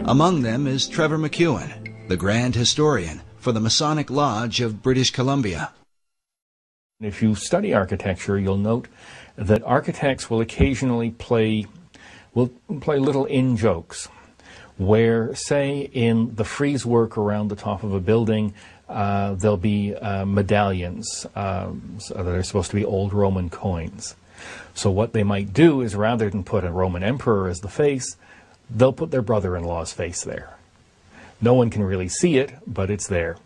Among them is Trevor McEwen, the Grand Historian for the Masonic Lodge of British Columbia. If you study architecture, you'll note that architects will occasionally play little in-jokes, where, say, in the frieze work around the top of a building, there'll be medallions so that are supposed to be old Roman coins. So what they might do is, rather than put a Roman emperor as the face, they'll put their brother-in-law's face there. No one can really see it, but it's there.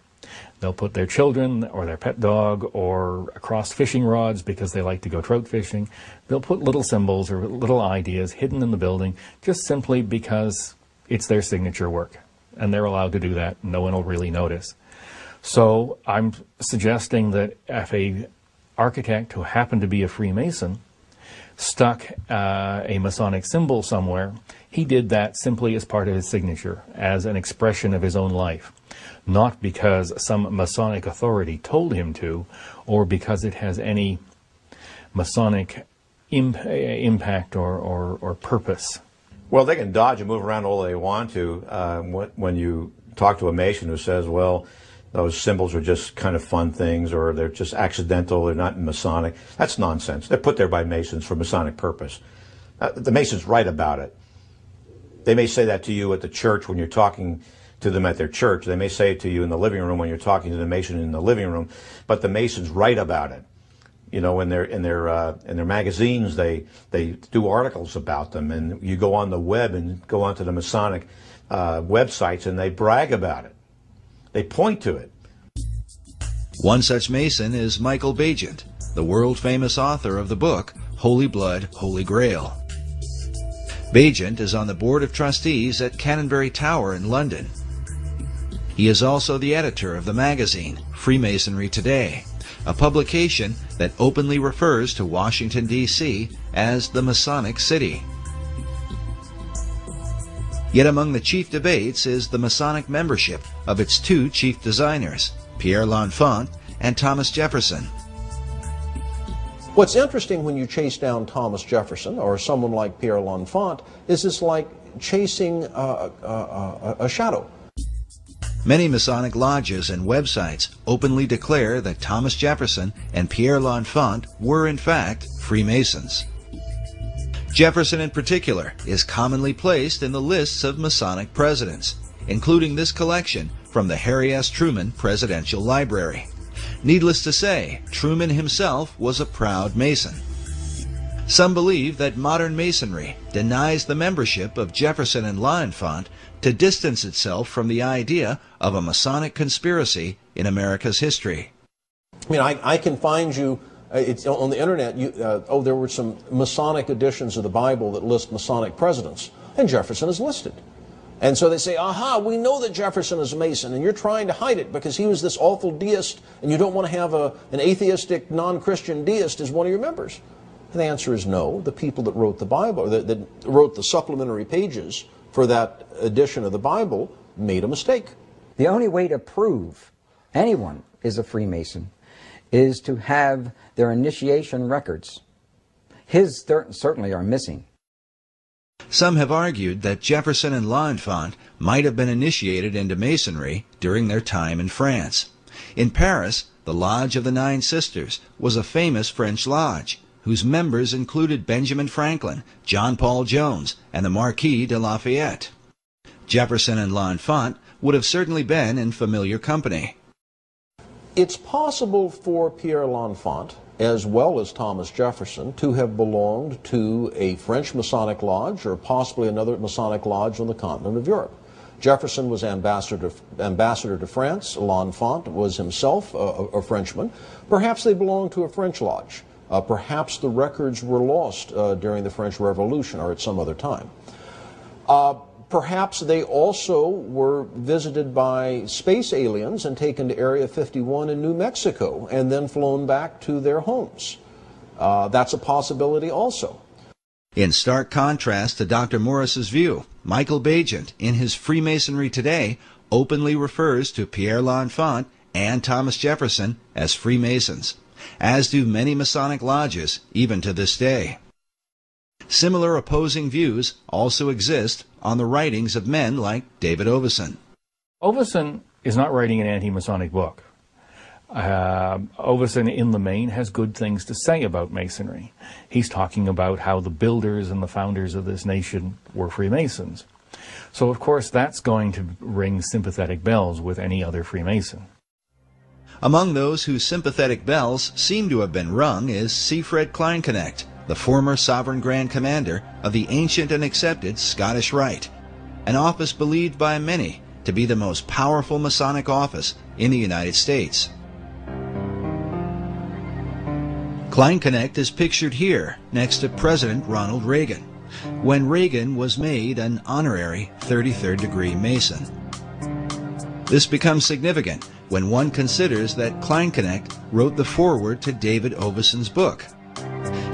They'll put their children or their pet dog or across fishing rods because they like to go trout fishing. They'll put little symbols or little ideas hidden in the building just simply because it's their signature work. And they're allowed to do that. No one will really notice. So I'm suggesting that if an architect who happened to be a Freemason stuck a Masonic symbol somewhere, he did that simply as part of his signature, as an expression of his own life. Not because some Masonic authority told him to, or because it has any Masonic impact or purpose. Well, they can dodge and move around all they want to. When you talk to a Mason who says, well, those symbols are just kind of fun things, or they're just accidental, they're not Masonic, that's nonsense. They're put there by Masons for Masonic purpose. The Masons write about it. They may say that to you at the church when you're talking to them at their church. They may say it to you in the living room when you're talking to the Mason in the living room, but the Masons write about it. You know, in their magazines, they do articles about them, and you go on the web and go onto the Masonic websites, and they brag about it. They point to it. One such Mason is Michael Bagent, the world-famous author of the book Holy Blood, Holy Grail. Bagent is on the board of trustees at Canonbury Tower in London. He is also the editor of the magazine Freemasonry Today, a publication that openly refers to Washington, D.C. as the Masonic City. Yet among the chief debates is the Masonic membership of its two chief designers, Pierre L'Enfant and Thomas Jefferson. What's interesting when you chase down Thomas Jefferson or someone like Pierre L'Enfant is it's like chasing a shadow. Many Masonic lodges and websites openly declare that Thomas Jefferson and Pierre L'Enfant were in fact Freemasons. Jefferson in particular is commonly placed in the lists of Masonic presidents, including this collection from the Harry S. Truman Presidential Library. Needless to say, Truman himself was a proud Mason. Some believe that modern Masonry denies the membership of Jefferson and L'Enfant to distance itself from the idea of a Masonic conspiracy in America's history. I mean, I can find you, it's on the internet, there were some Masonic editions of the Bible that list Masonic presidents, and Jefferson is listed. And so they say, aha, we know that Jefferson is a Mason, and you're trying to hide it because he was this awful deist, and you don't want to have an atheistic, non-Christian deist as one of your members. And the answer is no. The people that wrote the Bible, that wrote the supplementary pages for that edition of the Bible, made a mistake. The only way to prove anyone is a Freemason is to have their initiation records. His certainly are missing. Some have argued that Jefferson and L'Enfant might have been initiated into Masonry during their time in France. In Paris, the Lodge of the Nine Sisters was a famous French lodge, whose members included Benjamin Franklin, John Paul Jones, and the Marquis de Lafayette. Jefferson and L'Enfant would have certainly been in familiar company. It's possible for Pierre L'Enfant, as well as Thomas Jefferson, to have belonged to a French Masonic lodge or possibly another Masonic lodge on the continent of Europe. Jefferson was ambassador to France. L'Enfant was himself a Frenchman. Perhaps they belonged to a French lodge. Perhaps the records were lost during the French Revolution or at some other time. Perhaps they also were visited by space aliens and taken to Area 51 in New Mexico and then flown back to their homes. That's a possibility also. In stark contrast to Dr. Morris's view, Michael Bagent, in his Freemasonry Today, openly refers to Pierre L'Enfant and Thomas Jefferson as Freemasons, as do many Masonic lodges even to this day. Similar opposing views also exist on the writings of men like David Oveson. Oveson is not writing an anti-Masonic book. Oveson, in the main, has good things to say about Masonry. He's talking about how the builders and the founders of this nation were Freemasons. So, of course, that's going to ring sympathetic bells with any other Freemason. Among those whose sympathetic bells seem to have been rung is Siegfried Kleinknecht, the former Sovereign Grand Commander of the ancient and accepted Scottish Rite, an office believed by many to be the most powerful Masonic office in the United States. Kleinknecht is pictured here next to President Ronald Reagan, when Reagan was made an honorary 33rd degree Mason. This becomes significant when one considers that Kleinknecht wrote the foreword to David Oveson's book.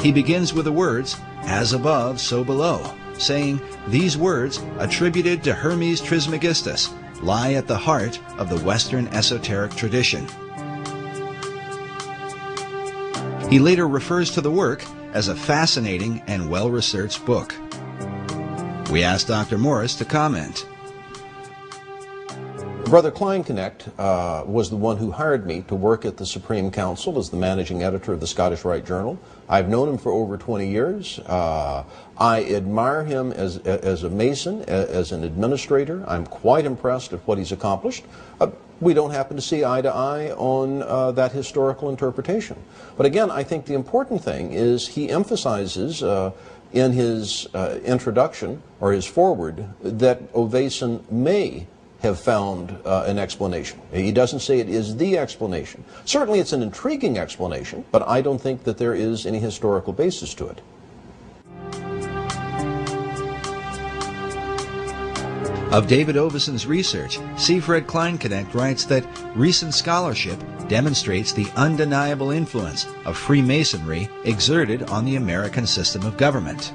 He begins with the words, "As above, so below," saying these words, attributed to Hermes Trismegistus, lie at the heart of the Western esoteric tradition. He later refers to the work as a fascinating and well-researched book. We asked Dr. Morris to comment. Brother Kleinknecht was the one who hired me to work at the Supreme Council as the managing editor of the Scottish Rite Journal. I've known him for over 20 years. I admire him as a Mason, as an administrator. I'm quite impressed at what he's accomplished. We don't happen to see eye to eye on that historical interpretation. But again, I think the important thing is he emphasizes in his introduction, or his foreword, that Oveson may have found an explanation. He doesn't say it is the explanation. Certainly it's an intriguing explanation, but I don't think that there is any historical basis to it. Of David Oveson's research, Siegfried Kleinknecht writes that recent scholarship demonstrates the undeniable influence of Freemasonry exerted on the American system of government.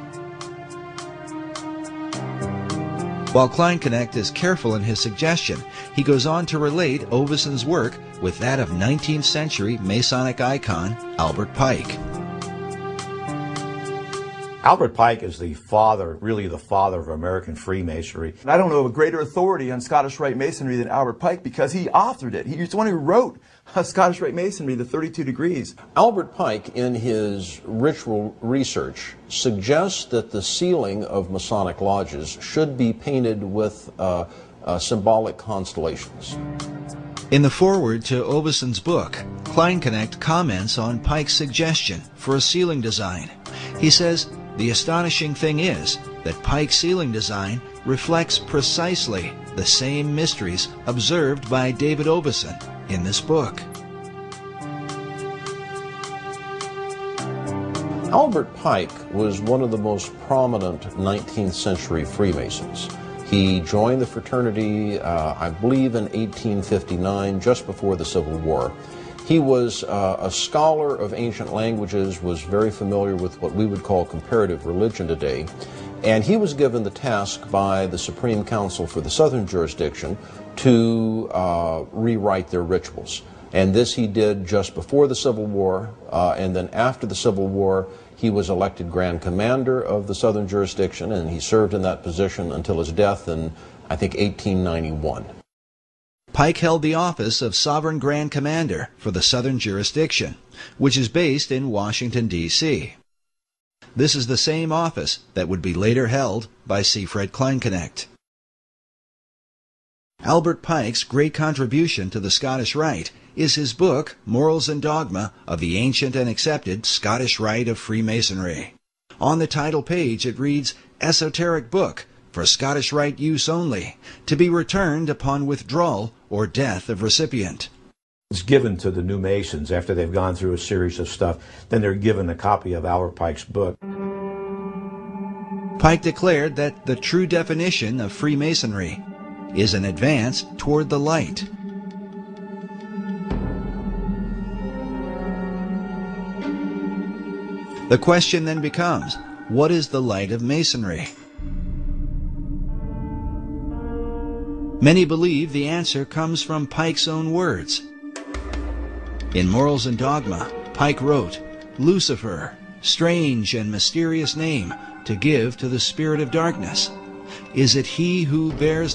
While Kleinknecht is careful in his suggestion, he goes on to relate Oveson's work with that of 19th century Masonic icon Albert Pike. Albert Pike is the father, really the father of American Freemasonry. I don't know of a greater authority on Scottish Rite Masonry than Albert Pike, because he authored it. He's the one who wrote Scottish Rite Masonry, the 32 Degrees. Albert Pike, in his ritual research, suggests that the ceiling of Masonic lodges should be painted with symbolic constellations. In the foreword to Oveson's book, Kleinknecht comments on Pike's suggestion for a ceiling design. He says, "The astonishing thing is that Pike's ceiling design reflects precisely the same mysteries observed by David Oveson in this book." Albert Pike was one of the most prominent 19th century Freemasons. He joined the fraternity, I believe, in 1859, just before the Civil War. He was a scholar of ancient languages, was very familiar with what we would call comparative religion today, and he was given the task by the Supreme Council for the Southern Jurisdiction to rewrite their rituals. And this he did just before the Civil War, and then after the Civil War, he was elected Grand Commander of the Southern Jurisdiction, and he served in that position until his death in, I think, 1891. Pike held the office of Sovereign Grand Commander for the Southern Jurisdiction, which is based in Washington, D.C. This is the same office that would be later held by Siegfried Kleinknecht. Albert Pike's great contribution to the Scottish Rite is his book, Morals and Dogma of the Ancient and Accepted Scottish Rite of Freemasonry. On the title page it reads, "Esoteric Book for Scottish Rite Use Only, to be returned upon withdrawal or death of recipient." It's given to the new Masons after they've gone through a series of stuff. Then they're given a copy of Albert Pike's book. Pike declared that the true definition of Freemasonry is an advance toward the light. The question then becomes, what is the light of Masonry? Many believe the answer comes from Pike's own words. In Morals and Dogma, Pike wrote, "Lucifer, strange and mysterious name, to give to the spirit of darkness? Is it he who bears